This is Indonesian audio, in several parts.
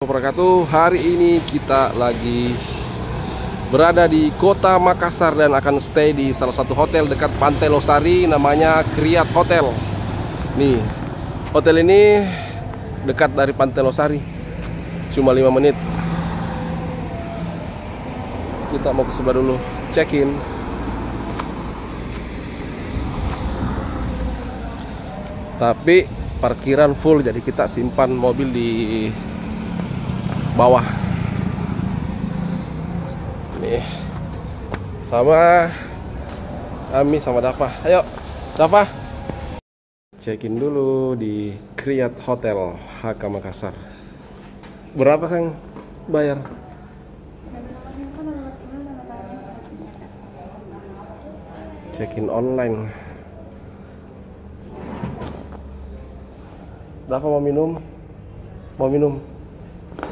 Wabarakatuh. Hari ini kita lagi berada di kota Makassar dan akan stay di salah satu hotel dekat Pantai Losari, namanya Kriat Hotel. Nih, hotel ini dekat dari Pantai Losari, cuma 5 menit. Kita mau ke sebelah dulu, check-in. Tapi parkiran full, jadi kita simpan mobil di bawah. Nih, sama Ami sama Dafa. Ayo, Dafa. Check-in dulu di Kriat Hotel HK Makassar. Berapa sayang bayar? Check-in online. Dafa mau minum? Mau minum?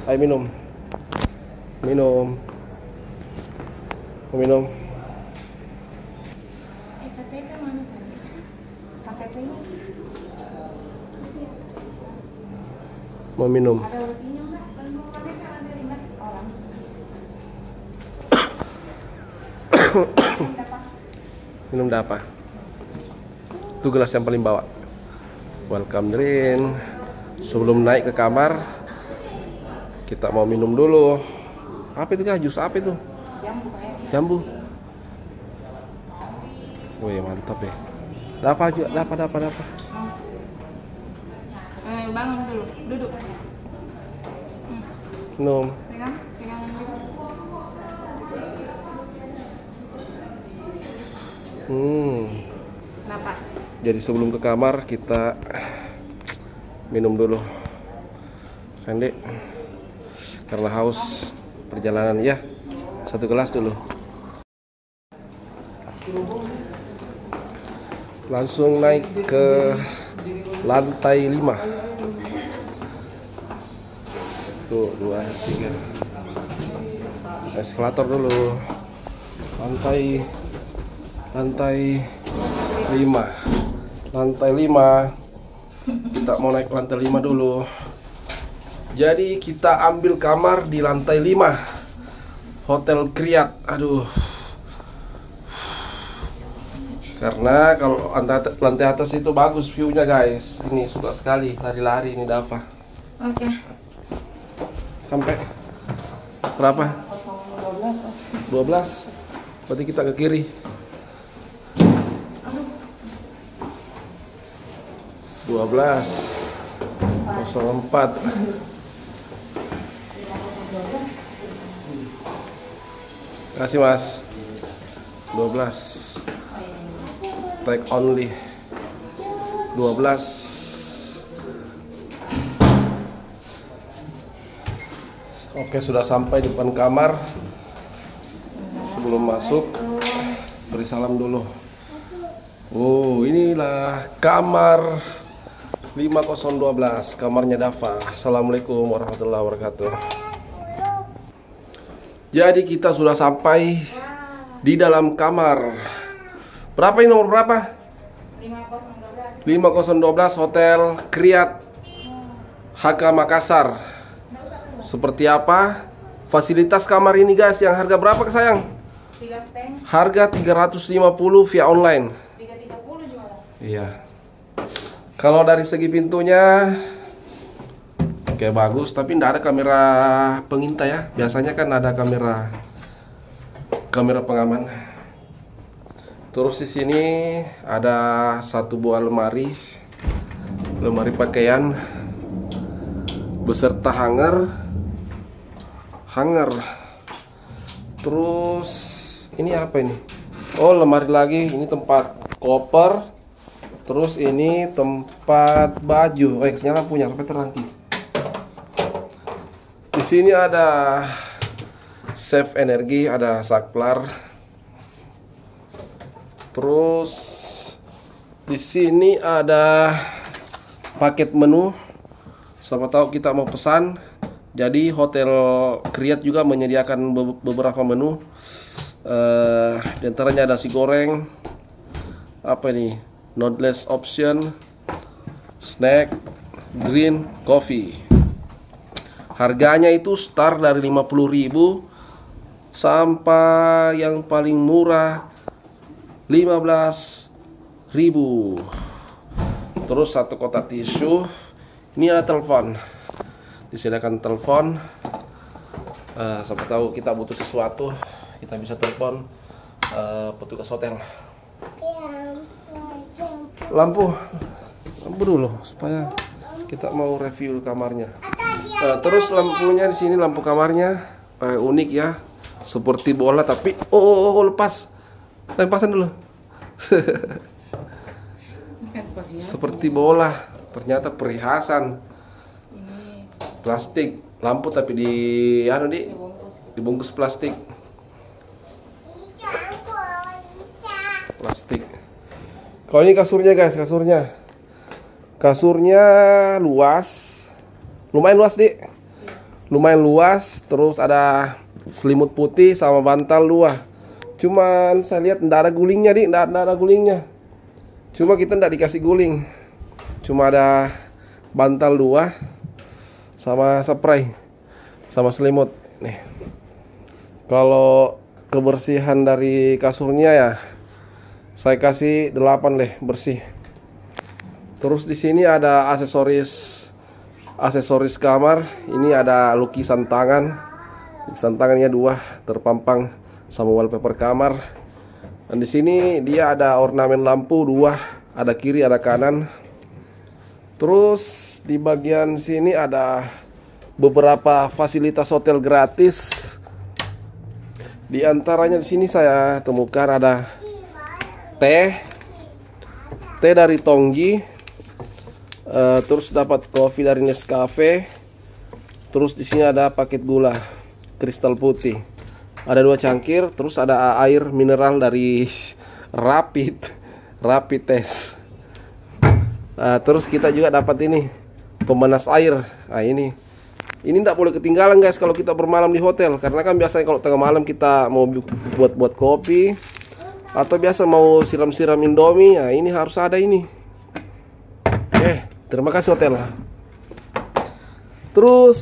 Ayo minum. Minum. Mau minum? KTP mana tadi? KTP-nya? Mau minum? Ada lebihnya enggak? Ada 5 orang. Minum apa? Itu gelas yang paling bawah. Welcome drink. Sebelum naik ke kamar, kita mau minum dulu. Apa itu kah? Jus apa itu? Jambu. Wih, mantap ya. Dapat juga, dapat. Bangun dulu, duduk. Minum. Pegang dulu. Kenapa? Jadi sebelum ke kamar kita minum dulu. Sandi. Karena haus perjalanan ya. 1 gelas dulu. Langsung naik ke lantai 5. Tuh, 2, 3. Eskalator dulu. Lantai 5. Lantai 5. Kita mau naik lantai 5 dulu. Jadi kita ambil kamar di lantai 5 Hotel Kriat. Aduh. Karena kalau lantai atas itu bagus view-nya, guys. Ini suka sekali lari-lari ini Dafa. Oke. Sampai berapa? 12. Berarti kita ke kiri. 12.04. Kasih mas. 12. Take only. 12. Oke, sudah sampai di depan kamar. Sebelum masuk, beri salam dulu. Oh, inilah kamar 5012, kamarnya Dafa. Assalamualaikum warahmatullahi wabarakatuh. Jadi kita sudah sampai di dalam kamar. Berapa ini, nomor berapa? 5012 Hotel Kriat HK Makassar. Seperti apa fasilitas kamar ini, guys? Yang harga berapa sayang? 3,5. Harga 350 via online. 330 juga. Iya. Kalau dari segi pintunya oke, bagus, tapi tidak ada kamera pengintai ya. Biasanya kan ada kamera pengaman. Terus di sini ada satu buah lemari pakaian beserta hanger. Terus ini apa ini? Oh, lemari lagi. Ini tempat koper. Terus ini tempat baju. Oh, nyala punya sampai terangki. Di sini ada save energi, ada saklar. Terus di sini ada paket menu. Siapa tahu kita mau pesan. Jadi Hotel Kriat juga menyediakan beberapa menu. Di antaranya ada nasi goreng. Apa ini? Noodles option, snack, green coffee. Harganya itu start dari 50.000 sampai yang paling murah 15.000. Terus satu kotak tisu. Ini ada telepon. Disediakan telepon. Siapa tahu kita butuh sesuatu, kita bisa telepon petugas hotel. Lampu dulu supaya kita mau review kamarnya. Terus lampunya di sini, lampu kamarnya unik ya, seperti bola tapi lepas. Lepasan dulu. Seperti bola, ternyata perhiasan. Plastik, lampu tapi dibungkus plastik. Kalau ini kasurnya guys, kasurnya luas, lumayan luas Dik, lumayan luas. Terus ada selimut putih sama bantal 2. Cuman saya lihat tidak ada gulingnya Dik, tidak ada gulingnya. Cuma kita tidak dikasih guling, cuma ada bantal 2 sama spray sama selimut nih. Kalau kebersihan dari kasurnya ya saya kasih 8 deh, bersih. Terus di sini ada aksesoris kamar. Ini ada lukisan tangan. Lukisan tangannya 2 terpampang sama wallpaper kamar. Dan di sini dia ada ornamen lampu 2, ada kiri ada kanan. Terus di bagian sini ada beberapa fasilitas hotel gratis. Di antaranya di sini saya temukan ada teh dari Tongji. Terus dapat kopi dari Nescafe. Terus di sini ada paket gula kristal putih. Ada 2 cangkir. Terus ada air mineral dari Rapid Test. Terus kita juga dapat ini pemanas air. Nah ini tidak boleh ketinggalan guys kalau kita bermalam di hotel, karena kan biasanya kalau tengah malam kita mau buat kopi atau biasa mau siram-siram Indomie. Nah ini harus ada ini. Terima kasih hotel. Terus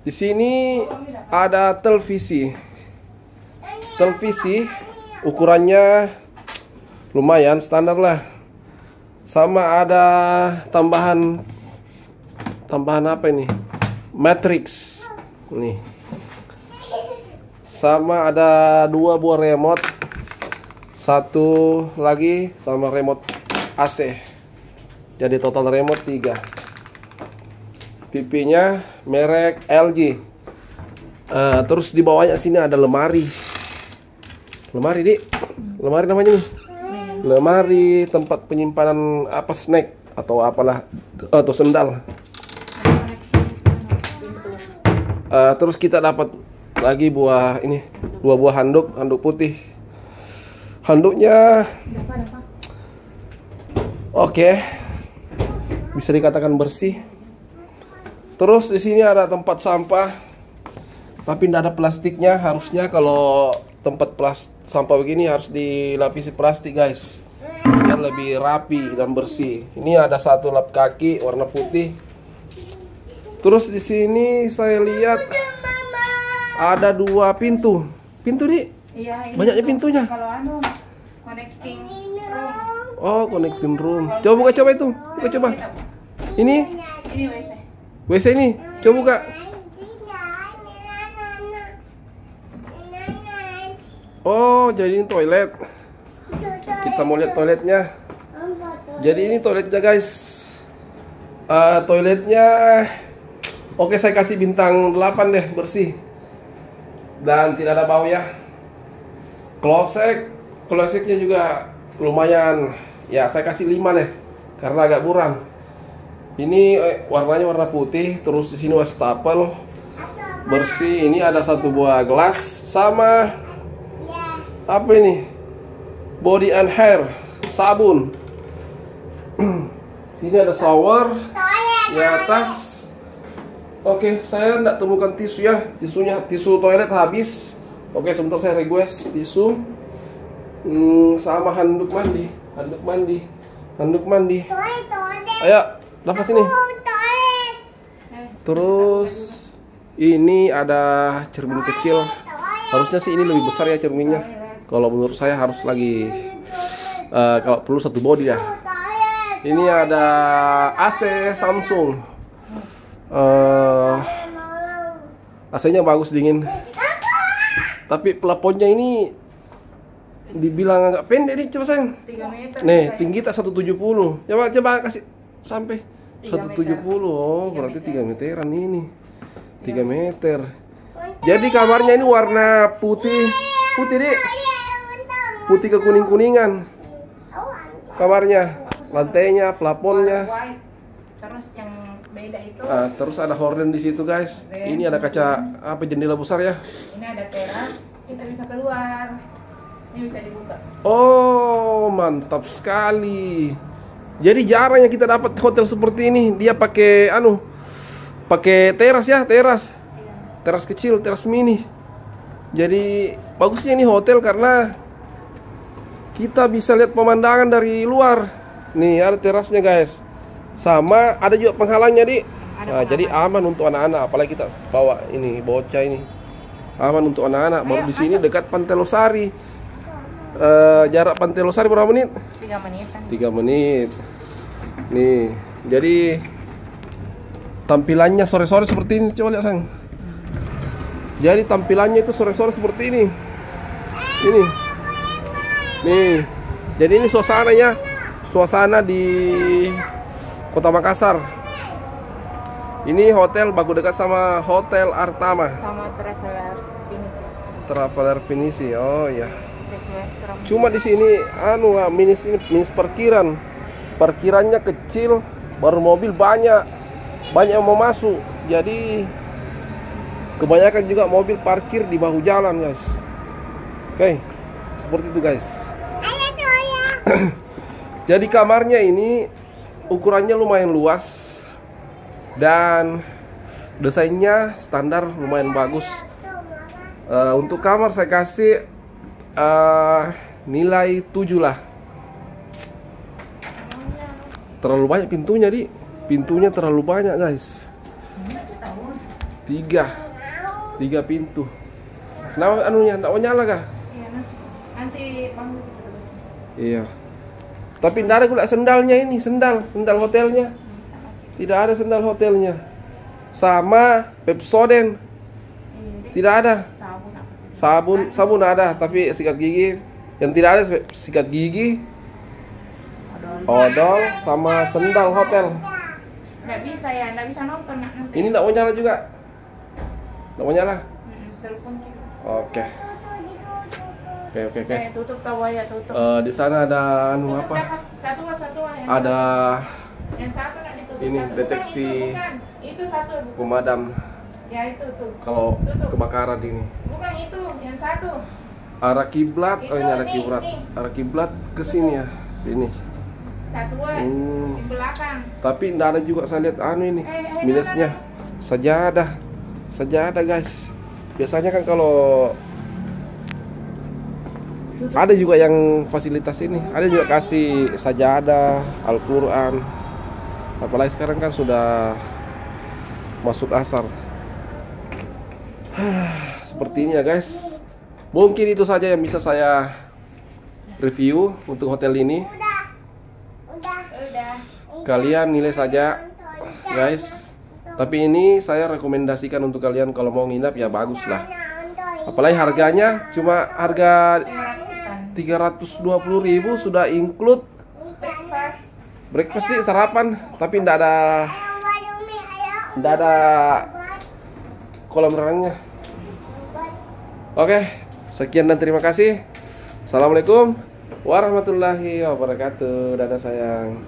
di sini ada televisi ukurannya lumayan standar lah. Sama ada tambahan apa ini? Matrix nih. Sama ada 2 buah remote. Satu lagi sama remote AC. Jadi total remote 3. TV-nya merek LG. Terus di bawahnya sini ada lemari. Dik. Lemari namanya nih. Lemari tempat penyimpanan apa, snack atau apalah, atau sendal. Terus kita dapat lagi 2 buah handuk putih. Handuknya oke, bisa dikatakan bersih. Terus di sini ada tempat sampah, tapi tidak ada plastiknya. Harusnya kalau tempat sampah begini harus dilapisi plastik guys, biar lebih rapi dan bersih. Ini ada 1 lap kaki warna putih. Terus di sini saya lihat ada 2 pintu Dik. Iya, Banyaknya pintunya. Kalau connecting room. Oh, connecting room. Coba buka itu. Coba. Ini WC ini. Coba buka. Oh, jadi ini toilet. Kita mau lihat toiletnya. Jadi ini toiletnya guys. Toiletnya oke, saya kasih bintang 8 deh, bersih. Dan tidak ada bau ya. Klosetnya juga lumayan. Ya, saya kasih 5 deh, karena agak buram. Ini warnanya warna putih. Terus di sini wastafel bersih. Ini ada 1 buah gelas sama apa ini? Body and hair sabun. Sini ada shower di atas. Oke, saya tidak temukan tisu ya. Tisu toilet habis. Oke, sebentar saya request tisu. Sama handuk mandi. Ayo, dapat sini. Terus ini ada cermin kecil. Harusnya sih ini lebih besar ya cerminnya. Kalau menurut saya harus lagi kalau perlu satu body ya. Ini ada AC Samsung. AC-nya bagus, dingin. Tapi plafonnya ini dibilang agak pendek nih, coba sayang. 3 meter. Nih, tinggi tak 170. Coba kasih sampai 3 170. Oh, berarti 3 meteran ini. 3 meter. Jadi kamarnya ini warna putih. Putih, Dik. Putih ke kuning-kuningan. Kamarnya, lantainya, plafonnya. White. Terus yang beda itu. Terus ada horden di situ, guys. Ini ada kaca jendela besar ya. Ini ada teras, kita bisa keluar. Ini bisa dibuka. Oh, mantap sekali. Jadi jarang ya kita dapat hotel seperti ini. Dia pakai pakai teras ya, teras. Teras kecil, teras mini. Jadi bagusnya ini hotel karena kita bisa lihat pemandangan dari luar. Nih, ada terasnya, guys. Sama ada juga penghalangnya, Dik. Nah, jadi aman untuk anak-anak, apalagi kita bawa ini bocah ini. Aman untuk anak-anak. Baru di sini dekat Pantai Losari. Jarak Pantai Losari berapa menit? 3 menitan. 3 menit. Nih, jadi tampilannya sore-sore seperti ini. Coba lihat, Sang. Jadi tampilannya itu sore-sore seperti ini. Ini. Nih. Jadi ini suasananya. Suasana di Kota Makassar. Ini hotel bagus dekat sama Hotel Artama. Sama Traveler Pinisi. Traveler Pinisi. Oh iya. Cuma di sini minis parkiran. Parkirannya kecil, baru mobil banyak yang mau masuk. Jadi kebanyakan juga mobil parkir di bahu jalan, guys. Oke, seperti itu, guys. Jadi kamarnya ini ukurannya lumayan luas dan desainnya standar, lumayan bagus. Untuk kamar saya kasih nilai 7 lah. Terlalu banyak pintunya, Di. Pintunya terlalu banyak, guys. 3 pintu. Kenapa nggak mau nyala kah? Iya, nanti bangun kita terus. Iya. Tapi tidak ada pula sendalnya ini, sendal hotelnya. Tidak ada sendal hotelnya. Sama Pepsodent. Tidak ada. Sabun ada, tapi sikat gigi yang tidak ada, sikat gigi, odol sama sendal hotel. Nggak bisa ya, nggak bisa nonton nanti. Ini nggak mau nyala juga. Nggak mau nyala. Telepon. Oke. Tutup tahu ya, tutup. Di sana ada apa? Satu. Ada Yang satu nggak ditutup. ini Bukan, deteksi itu satu. pemadam Ya itu tuh. kalau kebakaran ini. Bukan itu, yang satu. Arah kiblat. Oh, ini arah Nih, kiblat. nih. Arah kiblat ke sini ya. Sini. Satuan di belakang. Tapi enggak ada juga saya lihat ini minusnya. Sajadah, guys. Biasanya kan kalau ada juga yang fasilitas ini, ada juga kasih sajadah, Al-Quran. Apalagi sekarang kan sudah masuk asar. Seperti ini ya, guys. Mungkin itu saja yang bisa saya review untuk hotel ini. Kalian nilai saja, guys. Tapi ini saya rekomendasikan untuk kalian kalau mau nginap ya bagus lah. Apalagi harganya cuma harga 320.000 sudah include breakfast nih, sarapan, tapi tidak ada kolam renangnya. Oke, sekian dan terima kasih. Assalamualaikum warahmatullahi wabarakatuh. Dadah sayang.